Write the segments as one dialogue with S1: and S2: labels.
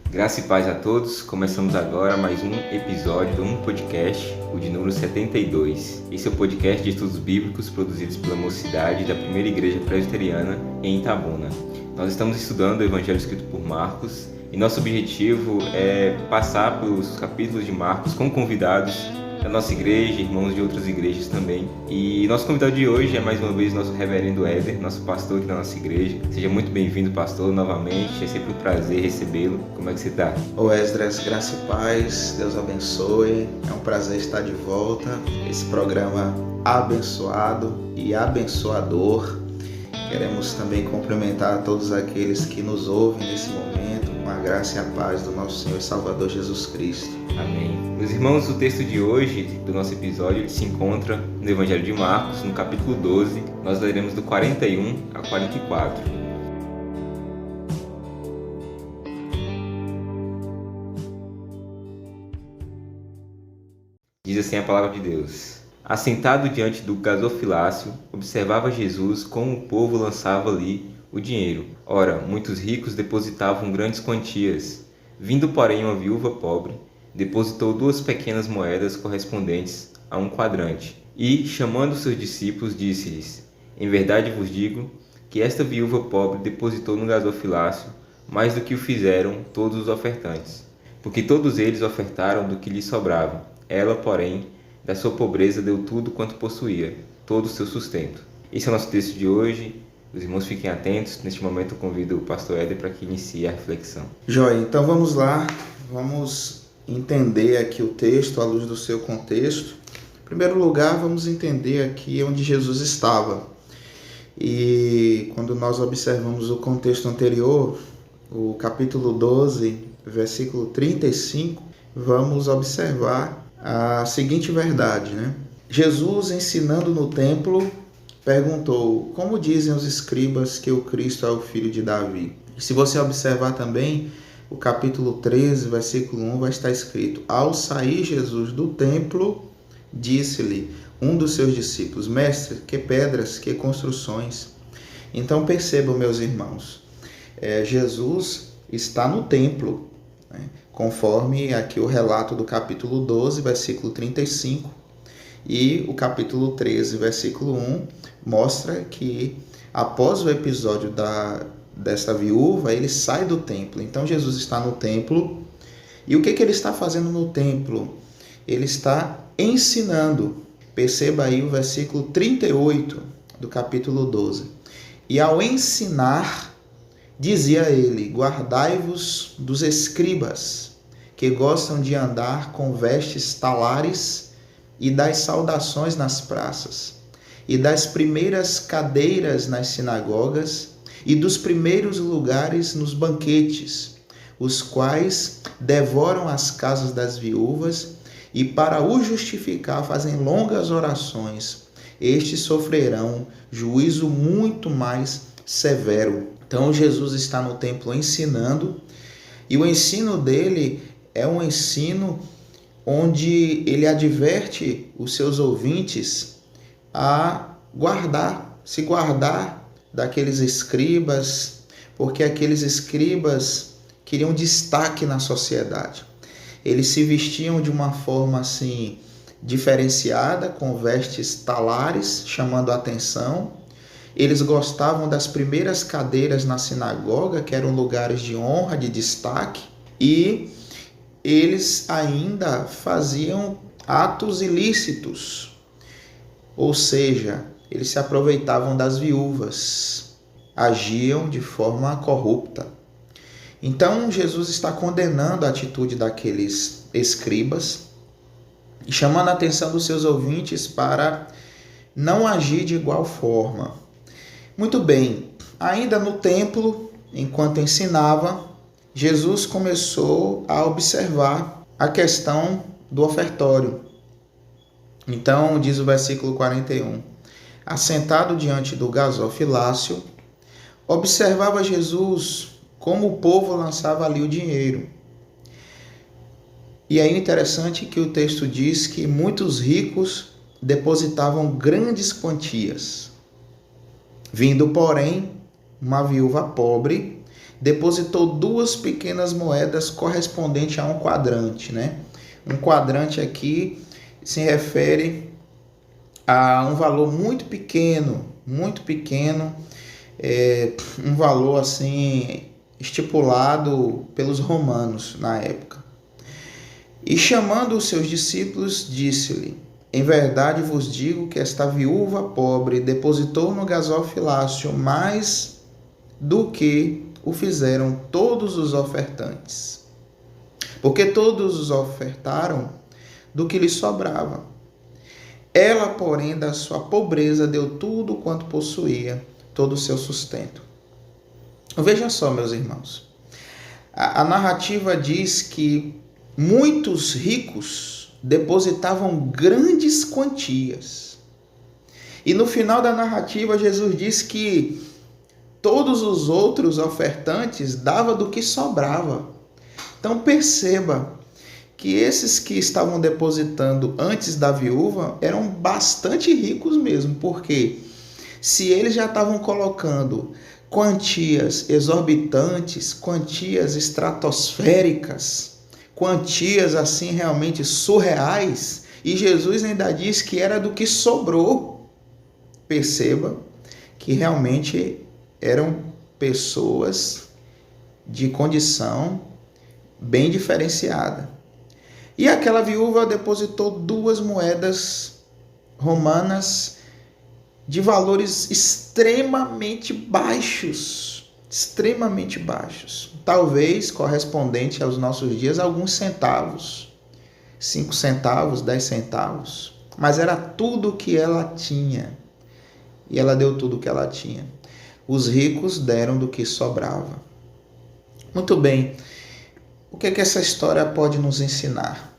S1: Graça e paz a todos. Começamos agora mais um episódio, um podcast, o de número 72. Esse é o podcast de estudos bíblicos produzidos pela Mocidade da Primeira Igreja Presbiteriana em Itabuna. Nós estamos estudando o Evangelho escrito por Marcos e nosso objetivo é passar pelos capítulos de Marcos com convidados da nossa igreja, irmãos de outras igrejas também. E nosso convidado de hoje é mais uma vez nosso reverendo Éder, nosso pastor aqui da nossa igreja. Seja muito bem-vindo, pastor, novamente. É sempre um prazer recebê-lo. Como é que você está?
S2: Ô Esdras, graça e paz, Deus abençoe. É um prazer estar de volta. Esse programa abençoado e abençoador. Queremos também cumprimentar todos aqueles que nos ouvem nesse momento com a graça e a paz do nosso Senhor e Salvador Jesus Cristo.
S1: Amém. Meus irmãos, o texto de hoje, do nosso episódio, ele se encontra no Evangelho de Marcos, no capítulo 12. Nós leremos do 41 a 44. Diz assim a palavra de Deus. Assentado diante do gasofilácio, observava Jesus como o povo lançava ali o dinheiro. Ora, muitos ricos depositavam grandes quantias. Vindo, porém, uma viúva pobre, depositou 2 pequenas moedas correspondentes a um quadrante. E, chamando seus discípulos, disse-lhes: Em verdade vos digo que esta viúva pobre depositou no gasofilácio mais do que o fizeram todos os ofertantes. Porque todos eles ofertaram do que lhes sobrava. Ela, porém, da sua pobreza deu tudo quanto possuía, todo o seu sustento. Esse é o nosso texto de hoje. Os irmãos fiquem atentos. Neste momento eu convido o pastor Éder para que inicie a reflexão.
S2: Joia, então vamos lá. Vamos entender aqui o texto à luz do seu contexto. Em primeiro lugar, vamos entender aqui onde Jesus estava. E quando nós observamos o contexto anterior, o capítulo 12, versículo 35, vamos observar a seguinte verdade, né? Jesus, ensinando no templo, perguntou: como dizem os escribas que o Cristo é o filho de Davi? E se você observar também, o capítulo 13, versículo 1, vai estar escrito: ao sair Jesus do templo, disse-lhe um dos seus discípulos: mestre, que pedras, que construções. Então percebam, meus irmãos, Jesus está no templo, né? Conforme aqui o relato do capítulo 12, versículo 35, e o capítulo 13, versículo 1, mostra que após o episódio dessa viúva, ele sai do templo. Então Jesus está no templo, e o que ele está fazendo no templo? Ele está ensinando. Perceba aí o versículo 38 do capítulo 12. E ao ensinar, dizia ele: guardai-vos dos escribas, que gostam de andar com vestes talares e das saudações nas praças, e das primeiras cadeiras nas sinagogas, e dos primeiros lugares nos banquetes, os quais devoram as casas das viúvas, e para o justificar fazem longas orações. Estes sofrerão juízo muito mais severo. Então Jesus está no templo ensinando, e o ensino dele é um ensino onde ele adverte os seus ouvintes a se guardar daqueles escribas, porque aqueles escribas queriam destaque na sociedade. Eles se vestiam de uma forma assim diferenciada, com vestes talares, chamando a atenção. Eles gostavam das primeiras cadeiras na sinagoga, que eram lugares de honra, de destaque, e eles ainda faziam atos ilícitos, ou seja, eles se aproveitavam das viúvas, agiam de forma corrupta. Então Jesus está condenando a atitude daqueles escribas e chamando a atenção dos seus ouvintes para não agir de igual forma. Muito bem, ainda no templo, enquanto ensinava, Jesus começou a observar a questão do ofertório. Então, diz o versículo 41, assentado diante do gasofilácio, observava Jesus como o povo lançava ali o dinheiro. E aí o interessante é que o texto diz que muitos ricos depositavam grandes quantias. Vindo, porém, uma viúva pobre, depositou 2 pequenas moedas correspondentes a um quadrante, né? Um quadrante aqui se refere a um valor muito pequeno, um valor assim estipulado pelos romanos na época. E chamando os seus discípulos, disse-lhe: em verdade vos digo que esta viúva pobre depositou no gasofilácio mais do que o fizeram todos os ofertantes. Porque todos os ofertaram do que lhes sobrava. Ela, porém, da sua pobreza deu tudo quanto possuía, todo o seu sustento. Veja só, meus irmãos. A narrativa diz que muitos ricos depositavam grandes quantias. E no final da narrativa, Jesus diz que todos os outros ofertantes davam do que sobrava. Então perceba que esses que estavam depositando antes da viúva eram bastante ricos mesmo, porque se eles já estavam colocando quantias exorbitantes, quantias estratosféricas, quantias assim realmente surreais, e Jesus ainda diz que era do que sobrou, perceba que realmente eram pessoas de condição bem diferenciada. E aquela viúva depositou 2 moedas romanas de valores extremamente baixos, talvez correspondente aos nossos dias a alguns centavos, 5 centavos, 10 centavos, mas era tudo que ela tinha, e ela deu tudo que ela tinha. Os ricos deram do que sobrava. Muito bem, o que é que essa história pode nos ensinar?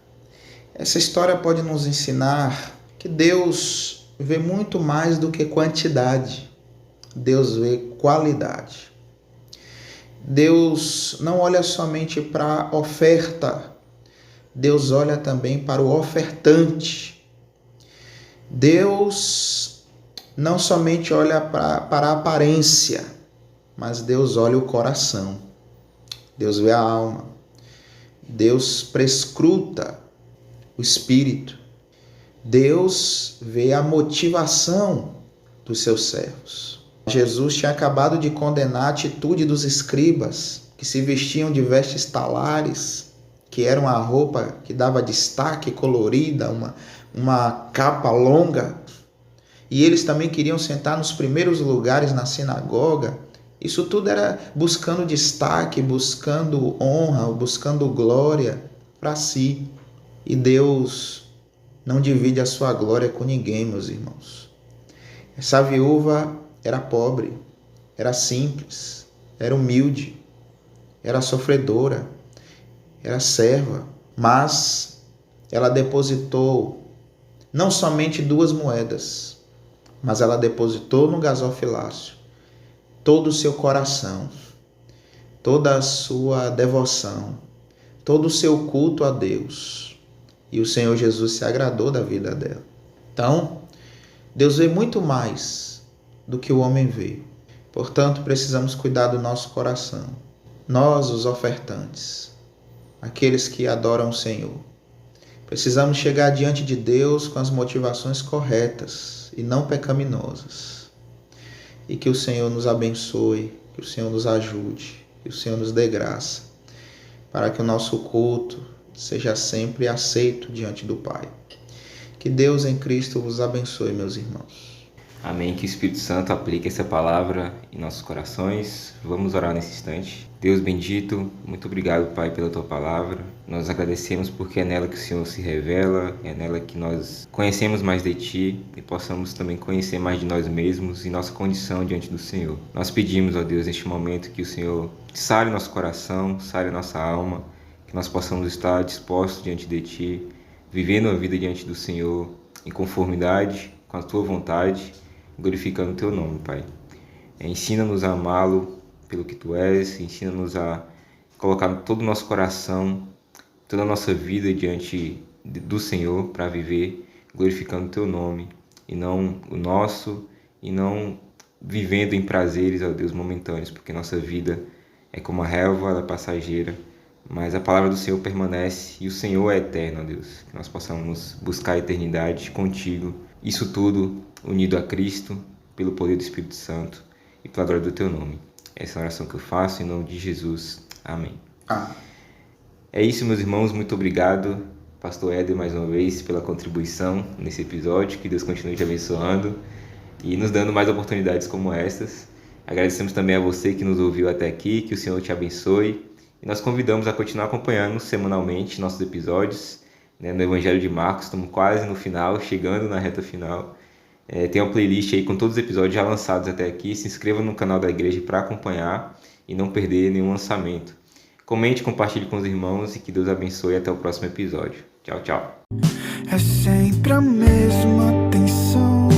S2: Essa história pode nos ensinar que Deus vê muito mais do que quantidade. Deus vê qualidade. Deus não olha somente para a oferta. Deus olha também para o ofertante. Deus não somente olha para a aparência, mas Deus olha o coração. Deus vê a alma. Deus prescruta o espírito. Deus vê a motivação dos seus servos. Jesus tinha acabado de condenar a atitude dos escribas, que se vestiam de vestes talares, que era uma roupa que dava destaque, colorida, uma capa longa. E eles também queriam sentar nos primeiros lugares na sinagoga. Isso tudo era buscando destaque, buscando honra, buscando glória para si. E Deus não divide a sua glória com ninguém, meus irmãos. Essa viúva era pobre, era simples, era humilde, era sofredora, era serva, mas ela depositou não somente 2 moedas, mas ela depositou no gasofilácio todo o seu coração, toda a sua devoção, todo o seu culto a Deus. E o Senhor Jesus se agradou da vida dela. Então, Deus vê muito mais do que o homem vê. Portanto, precisamos cuidar do nosso coração. Nós, os ofertantes, aqueles que adoram o Senhor, precisamos chegar diante de Deus com as motivações corretas e não pecaminosas. E que o Senhor nos abençoe, que o Senhor nos ajude, que o Senhor nos dê graça, para que o nosso culto seja sempre aceito diante do Pai. Que Deus em Cristo vos abençoe, meus irmãos.
S1: Amém. Que o Espírito Santo aplique essa palavra em nossos corações. Vamos orar nesse instante. Deus bendito, muito obrigado, Pai, pela Tua palavra. Nós agradecemos porque é nela que o Senhor se revela, é nela que nós conhecemos mais de Ti e possamos também conhecer mais de nós mesmos e nossa condição diante do Senhor. Nós pedimos, ó Deus, neste momento que o Senhor sare nosso coração, sare nossa alma, que nós possamos estar dispostos diante de Ti, vivendo a vida diante do Senhor em conformidade com a Tua vontade, glorificando o Teu nome, Pai. Ensina-nos a amá-lo pelo que Tu és, ensina-nos a colocar todo o nosso coração, toda a nossa vida diante do Senhor para viver glorificando o Teu nome, e não o nosso, e não vivendo em prazeres, ó Deus, momentâneos, porque nossa vida é como a relva, ela é passageira, mas a palavra do Senhor permanece e o Senhor é eterno, ó Deus. Que nós possamos buscar a eternidade contigo, isso tudo unido a Cristo, pelo poder do Espírito Santo e pela glória do teu nome. Essa é a oração que eu faço em nome de Jesus. Amém. É isso, meus irmãos. Muito obrigado, Pastor Éder, mais uma vez, pela contribuição nesse episódio. Que Deus continue te abençoando e nos dando mais oportunidades como estas. Agradecemos também a você que nos ouviu até aqui. Que o Senhor te abençoe. E nós convidamos a continuar acompanhando semanalmente nossos episódios, né, no Evangelho de Marcos. Estamos quase no final, chegando na reta final. Tem uma playlist aí com todos os episódios já lançados até aqui. Se inscreva no canal da igreja para acompanhar e não perder nenhum lançamento. Comente, compartilhe com os irmãos e que Deus abençoe. Até o próximo episódio. Tchau, tchau.
S3: É sempre a mesma tensão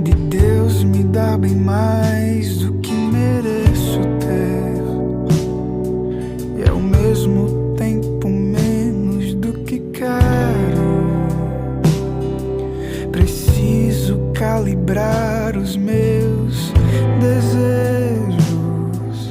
S3: de Deus me dar bem mais do que mereço ter, e ao mesmo tempo menos do que quero. Preciso calibrar os meus desejos,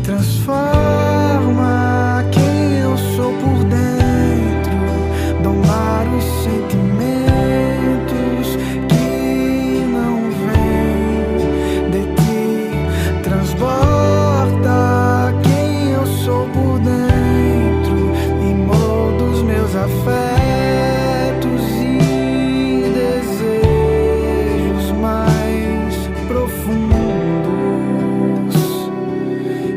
S3: transforma quem eu sou por dentro, domar os sentimentos que não vêm de ti, transborda quem eu sou por dentro e molda os meus afetos e desejos mais profundos.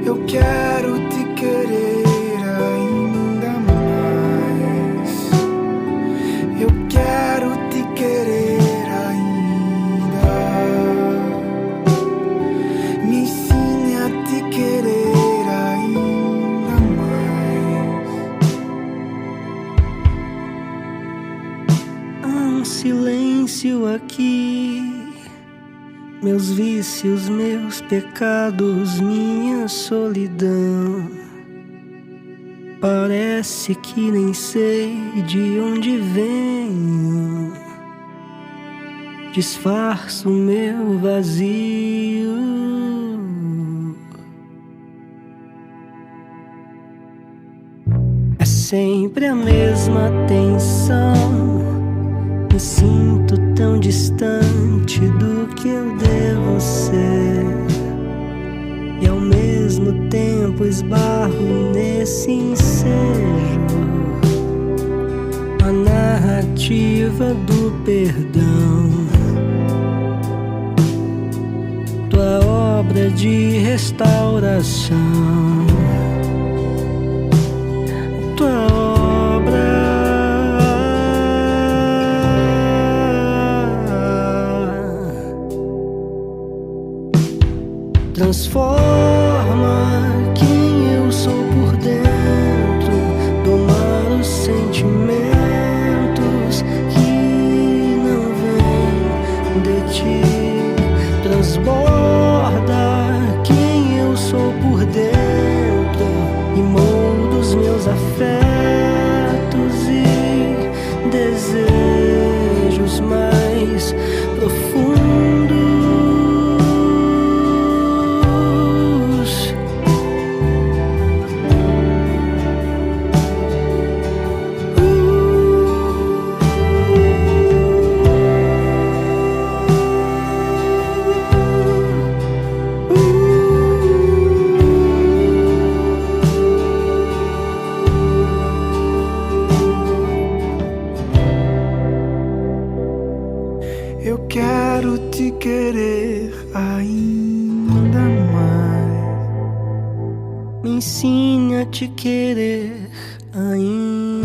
S3: Eu quero te querer ainda mais. Eu quero te querer ainda. Me ensine a te querer ainda mais. Há um silêncio aqui. Meus vícios, meus pecados, minha solidão. Parece que nem sei de onde venho. Disfarço meu vazio. É sempre a mesma tensão. Me sinto tão distante do que eu devo ser, e ao mesmo tempo esbarro nesse ensejo. A narrativa do perdão, tua obra de restauração, tua obra transforma quem eu sou por dentro, domar os sentimentos que não vêm de ti, transborda quem eu sou por dentro e molda os meus afetos e desejos mais profundos. Eu quero te querer ainda mais. Me ensine a te querer ainda